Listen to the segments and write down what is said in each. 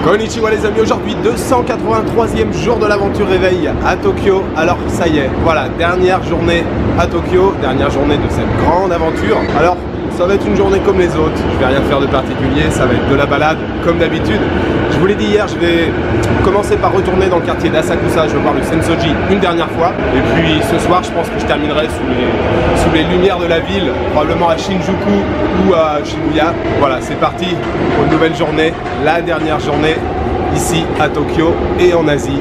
Konnichiwa les amis, aujourd'hui 283e jour de l'aventure réveil à Tokyo. Alors ça y est, voilà, dernière journée à Tokyo, dernière journée de cette grande aventure. Alors ça va être une journée comme les autres, je vais rien faire de particulier, ça va être de la balade comme d'habitude. Je vous l'ai dit hier, je vais commencer par retourner dans le quartier d'Asakusa, je vais voir le Sensoji une dernière fois. Et puis ce soir, je pense que je terminerai sous les lumières de la ville, probablement à Shinjuku ou à Shibuya. Voilà, c'est parti pour une nouvelle journée, la dernière journée ici à Tokyo et en Asie.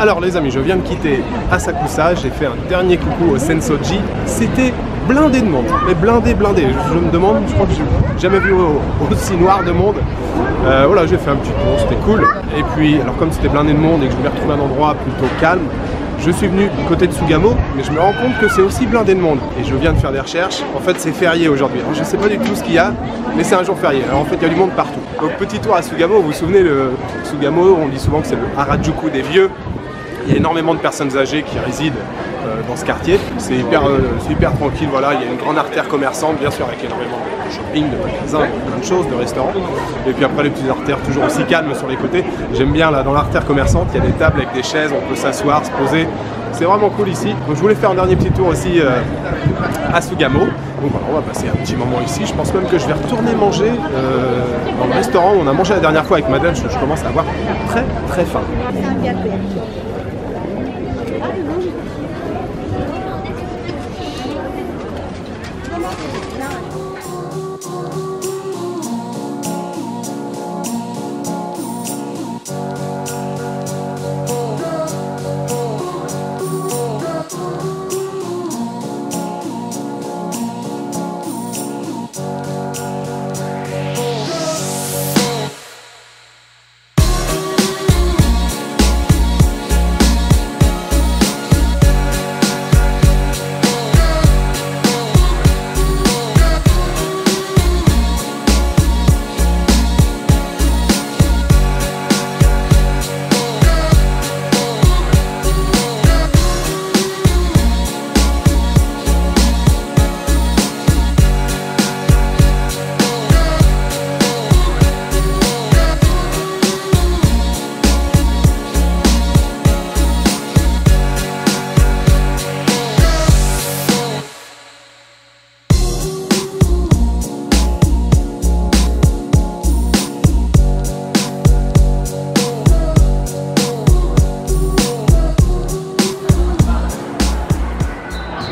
Alors les amis, je viens de quitter Asakusa, j'ai fait un dernier coucou au Sensoji. C'était blindé de monde, mais blindé. Je me demande, je crois que j'ai jamais vu aussi noir de monde. Voilà, j'ai fait un petit tour, c'était cool. Et puis, alors comme c'était blindé de monde et que je voulais retrouver un endroit plutôt calme, je suis venu du côté de Sugamo, mais je me rends compte que c'est aussi blindé de monde. Et je viens de faire des recherches, en fait c'est férié aujourd'hui. Alors je sais pas du tout ce qu'il y a, mais c'est un jour férié. Alors en fait il y a du monde partout. Donc petit tour à Sugamo, vous vous souvenez, le Sugamo, on dit souvent que c'est le Harajuku des vieux. Il y a énormément de personnes âgées qui résident dans ce quartier. C'est hyper tranquille, voilà. Il y a une grande artère commerçante, bien sûr, avec énormément de shopping, de magasins, de plein de choses, de restaurants. Et puis après, les petites artères toujours aussi calmes sur les côtés. J'aime bien, là, dans l'artère commerçante, il y a des tables avec des chaises, on peut s'asseoir, se poser. C'est vraiment cool ici. Donc je voulais faire un dernier petit tour aussi à Sugamo. Donc voilà, on va passer un petit moment ici. Je pense même que je vais retourner manger dans le restaurant où on a mangé la dernière fois avec madame. Je commence à avoir très faim.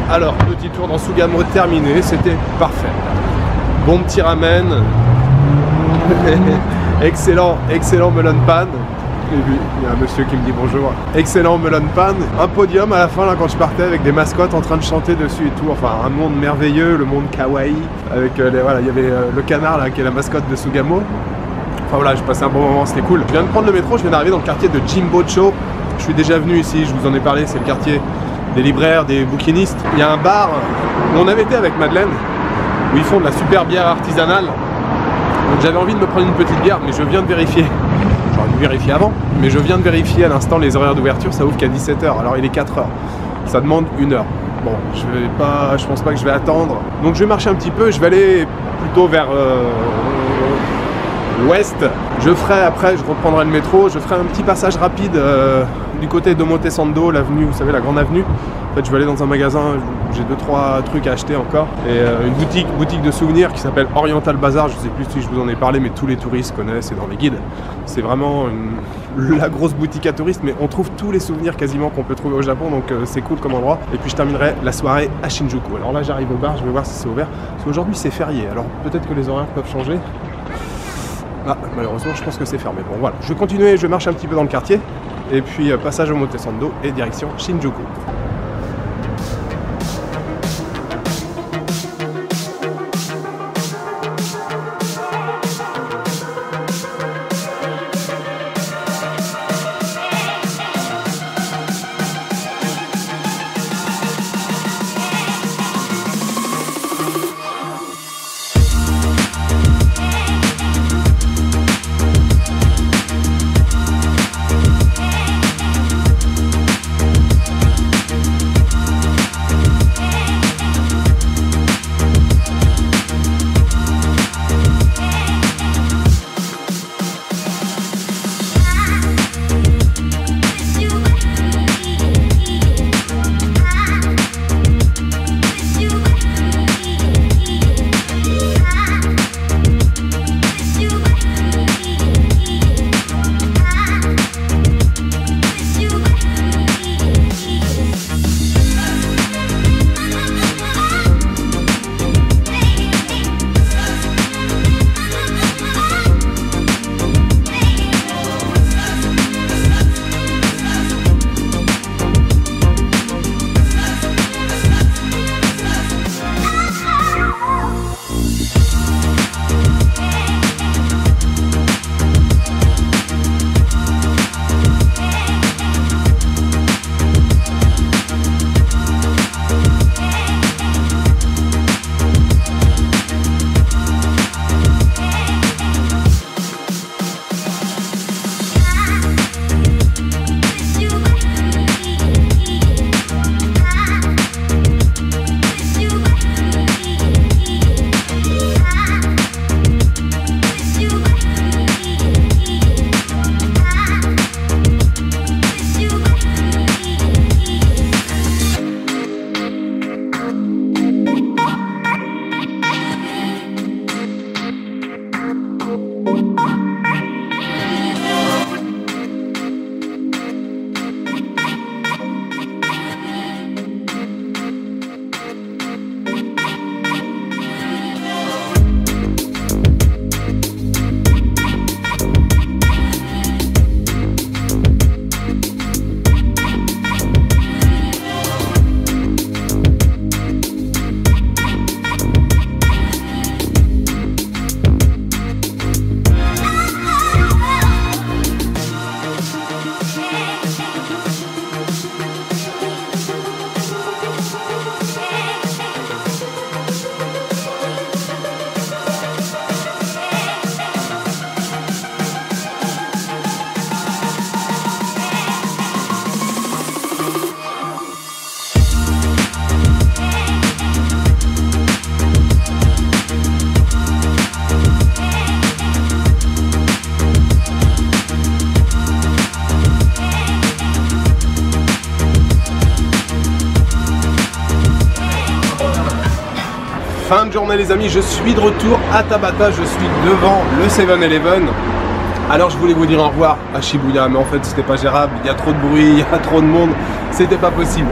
Alors, petit tour dans Sugamo terminé, c'était parfait. Bon petit ramen, excellent melon pan. Et puis, il y a un monsieur qui me dit bonjour. Excellent melon pan. Un podium à la fin, là, quand je partais, avec des mascottes en train de chanter dessus et tout. Enfin, un monde merveilleux, le monde kawaii. Avec voilà, il y avait le canard, là, qui est la mascotte de Sugamo. Enfin voilà, j'ai passé un bon moment, c'était cool. Je viens de prendre le métro, je viens d'arriver dans le quartier de Jimbocho. Je suis déjà venu ici, je vous en ai parlé, c'est le quartier des libraires, des bouquinistes. Il y a un bar où on avait été avec Madeleine, où ils font de la super bière artisanale. Donc j'avais envie de me prendre une petite bière, mais je viens de vérifier. J'aurais dû vérifier avant, mais je viens de vérifier à l'instant les horaires d'ouverture, ça ouvre qu'à 17 h. Alors il est 4 h. Ça demande 1 heure. Bon, je pense pas que je vais attendre. Donc je vais marcher un petit peu, je vais aller plutôt vers l'ouest Je ferai après, je reprendrai le métro, je ferai un petit passage rapide du côté de Montesando, l'avenue, vous savez, la grande avenue. En fait, je vais aller dans un magasin, j'ai 2-3 trucs à acheter encore. Et une boutique de souvenirs qui s'appelle Oriental Bazaar, je sais plus si je vous en ai parlé, mais tous les touristes connaissent, c'est dans les guides. C'est vraiment la grosse boutique à touristes, mais on trouve tous les souvenirs quasiment qu'on peut trouver au Japon, donc c'est cool comme endroit. Et puis je terminerai la soirée à Shinjuku. Alors là, j'arrive au bar, je vais voir si c'est ouvert, parce qu'aujourd'hui c'est férié, alors peut-être que les horaires peuvent changer. Ah, malheureusement, je pense que c'est fermé. Bon, voilà. Je vais continuer, je marche un petit peu dans le quartier. Et puis, passage au Montesando et direction Shinjuku. Fin de journée les amis, je suis de retour à Tabata, je suis devant le 7-Eleven. Alors je voulais vous dire au revoir à Shibuya, mais en fait c'était pas gérable, il y a trop de bruit, il y a trop de monde, c'était pas possible.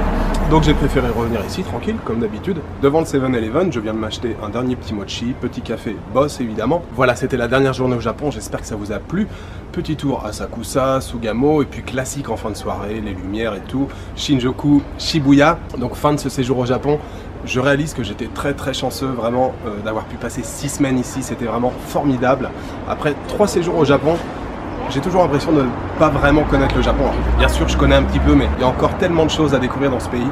Donc j'ai préféré revenir ici, tranquille, comme d'habitude, devant le 7-Eleven. Je viens de m'acheter un dernier petit mochi, petit café, Boss évidemment. Voilà, c'était la dernière journée au Japon, j'espère que ça vous a plu. Petit tour à Asakusa, Sugamo, et puis classique en fin de soirée, les lumières et tout, Shinjuku, Shibuya. Donc fin de ce séjour au Japon. Je réalise que j'étais très chanceux vraiment d'avoir pu passer 6 semaines ici, c'était vraiment formidable. Après 3 séjours au Japon, j'ai toujours l'impression de ne pas vraiment connaître le Japon. Alors, bien sûr, je connais un petit peu, mais il y a encore tellement de choses à découvrir dans ce pays.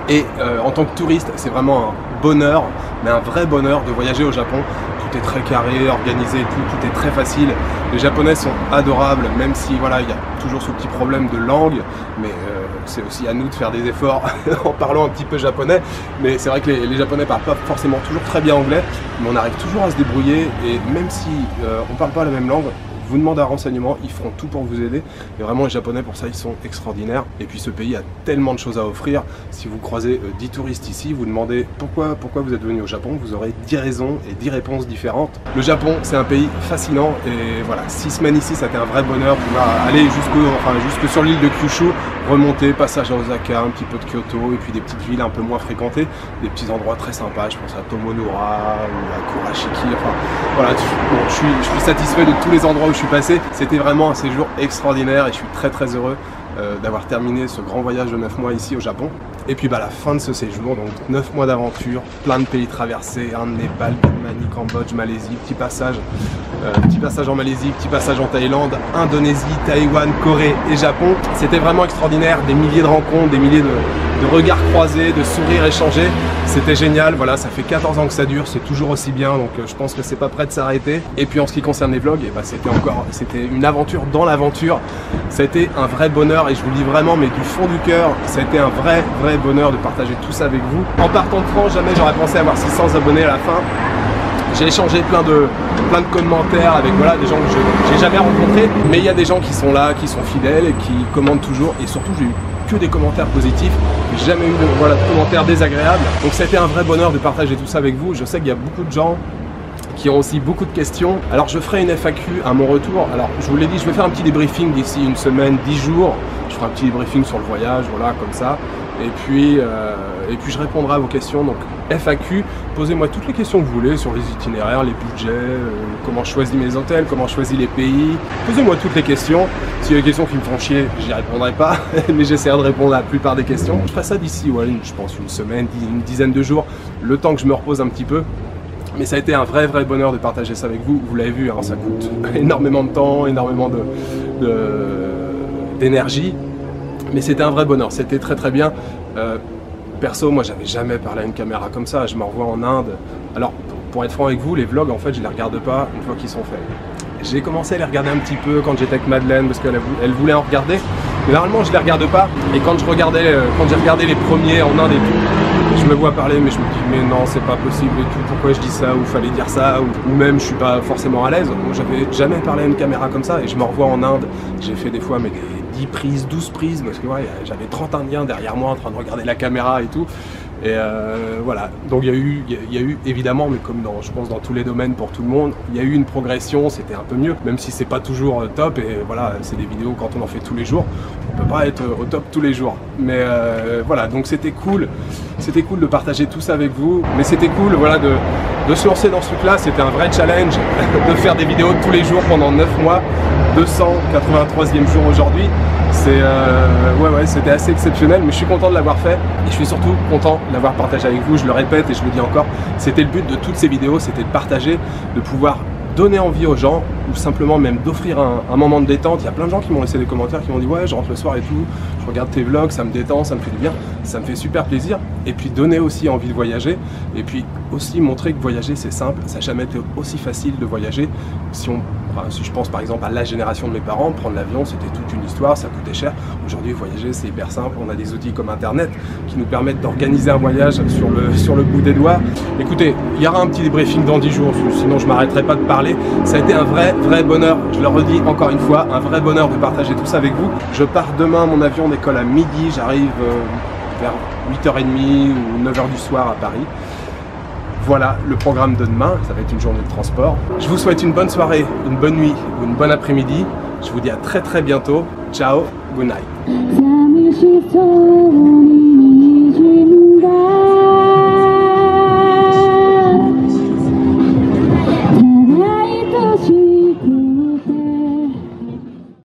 Et en tant que touriste, c'est vraiment un bonheur, mais un vrai bonheur de voyager au Japon. Tout est très carré, organisé et tout est très facile. Les Japonais sont adorables, même si voilà, il y a toujours ce petit problème de langue, mais c'est aussi à nous de faire des efforts en parlant un petit peu japonais. Mais c'est vrai que les Japonais parlent pas forcément toujours très bien anglais, mais on arrive toujours à se débrouiller, et même si on parle pas la même langue, vous demandez un renseignement, ils feront tout pour vous aider. Et vraiment les Japonais pour ça ils sont extraordinaires. Et puis ce pays a tellement de choses à offrir. Si vous croisez 10 touristes ici, vous demandez pourquoi vous êtes venu au Japon, vous aurez 10 raisons et 10 réponses différentes. Le Japon c'est un pays fascinant et voilà, 6 semaines ici ça a été un vrai bonheur, pouvoir aller jusque sur l'île de Kyushu, remonter, passage à Osaka, un petit peu de Kyoto et puis des petites villes un peu moins fréquentées, des petits endroits très sympas, je pense à Tomonora ou à Kurashiki, enfin voilà, je suis satisfait de tous les endroits où je suis passé. C'était vraiment un séjour extraordinaire et je suis très heureux d'avoir terminé ce grand voyage de 9 mois ici au Japon. Et puis la fin de ce séjour, donc 9 mois d'aventure, plein de pays traversés, Népal, Birmanie, Cambodge, Malaisie, petit passage en Malaisie, petit passage en Thaïlande, Indonésie, Taïwan, Corée et Japon. C'était vraiment extraordinaire, des milliers de rencontres, des milliers de regards croisés, de sourires échangés. C'était génial, voilà, ça fait 14 ans que ça dure, c'est toujours aussi bien, donc je pense que c'est pas prêt de s'arrêter. Et puis en ce qui concerne les vlogs, c'était une aventure dans l'aventure. Ça a été un vrai bonheur et je vous le dis vraiment, mais du fond du cœur, ça a été un vrai bonheur de partager tout ça avec vous. En partant de France, jamais j'aurais pensé avoir 600 abonnés à la fin. J'ai échangé plein de commentaires avec des gens que j'ai jamais rencontrés, mais il y a des gens qui sont là, qui sont fidèles et qui commentent toujours, et surtout j'ai eu que des commentaires positifs, j'ai jamais eu de commentaires désagréables, donc c'était un vrai bonheur de partager tout ça avec vous. Je sais qu'il y a beaucoup de gens qui ont aussi beaucoup de questions, alors je ferai une FAQ à mon retour. Alors je vous l'ai dit, je vais faire un petit débriefing d'ici une semaine, 10 jours, je ferai un petit débriefing sur le voyage, voilà, comme ça. Et puis je répondrai à vos questions, donc FAQ, posez-moi toutes les questions que vous voulez sur les itinéraires, les budgets, comment je choisis mes hôtels, comment je choisis les pays. Posez-moi toutes les questions. S'il y a des questions qui me font chier, j'y répondrai pas, mais j'essaierai de répondre à la plupart des questions. Je ferai ça d'ici, je pense une semaine, une dizaine de jours, le temps que je me repose un petit peu. Mais ça a été un vrai bonheur de partager ça avec vous. Vous l'avez vu, hein, ça coûte énormément de temps, énormément d'énergie. Mais c'était un vrai bonheur, c'était très bien. Perso, moi j'avais jamais parlé à une caméra comme ça, je me revois en Inde. Alors pour être franc avec vous, les vlogs en fait je les regarde pas une fois qu'ils sont faits. J'ai commencé à les regarder un petit peu quand j'étais avec Madeleine parce qu'elle voulait en regarder. Mais normalement je les regarde pas. Et quand j'ai regardé les premiers en Inde et tout, je me vois parler mais je me dis mais non c'est pas possible et tout, pourquoi je dis ça, ou fallait dire ça, ou même je suis pas forcément à l'aise. Moi j'avais jamais parlé à une caméra comme ça et je me revois en Inde. J'ai fait des fois mais 10 prises, 12 prises, parce que j'avais 30 Indiens derrière moi en train de regarder la caméra et tout. Et voilà, donc il y a eu évidemment, mais comme je pense dans tous les domaines pour tout le monde, il y a eu une progression, c'était un peu mieux, même si c'est pas toujours top, et voilà, c'est des vidéos quand on en fait tous les jours, on peut pas être au top tous les jours. Mais voilà, donc c'était cool de partager tout ça avec vous, mais c'était cool de se lancer dans ce truc-là, c'était un vrai challenge de faire des vidéos tous les jours pendant 9 mois, 283e jour aujourd'hui. C'était assez exceptionnel, mais je suis content de l'avoir fait et je suis surtout content de l'avoir partagé avec vous. Je le répète et je le dis encore, c'était le but de toutes ces vidéos, c'était de partager, de pouvoir donner envie aux gens ou simplement même d'offrir un moment de détente. Il y a plein de gens qui m'ont laissé des commentaires qui m'ont dit ouais je rentre le soir et tout, je regarde tes vlogs, ça me détend, ça me fait du bien, ça me fait super plaisir. Et puis donner aussi envie de voyager et puis aussi montrer que voyager c'est simple, ça n'a jamais été aussi facile de voyager. Si je pense par exemple à la génération de mes parents, prendre l'avion c'était toute une histoire, ça coûtait cher. Aujourd'hui voyager c'est hyper simple, on a des outils comme internet qui nous permettent d'organiser un voyage sur le bout des doigts. Écoutez, il y aura un petit débriefing dans 10 jours, sinon je m'arrêterai pas de parler. Ça a été un vrai bonheur, je le redis encore une fois, un vrai bonheur de partager tout ça avec vous. Je pars demain, mon avion décolle à midi, j'arrive vers 8h30 ou 9h du soir à Paris. Voilà le programme de demain, ça va être une journée de transport. Je vous souhaite une bonne soirée, une bonne nuit ou une bonne après-midi. Je vous dis à très bientôt. Ciao, good night.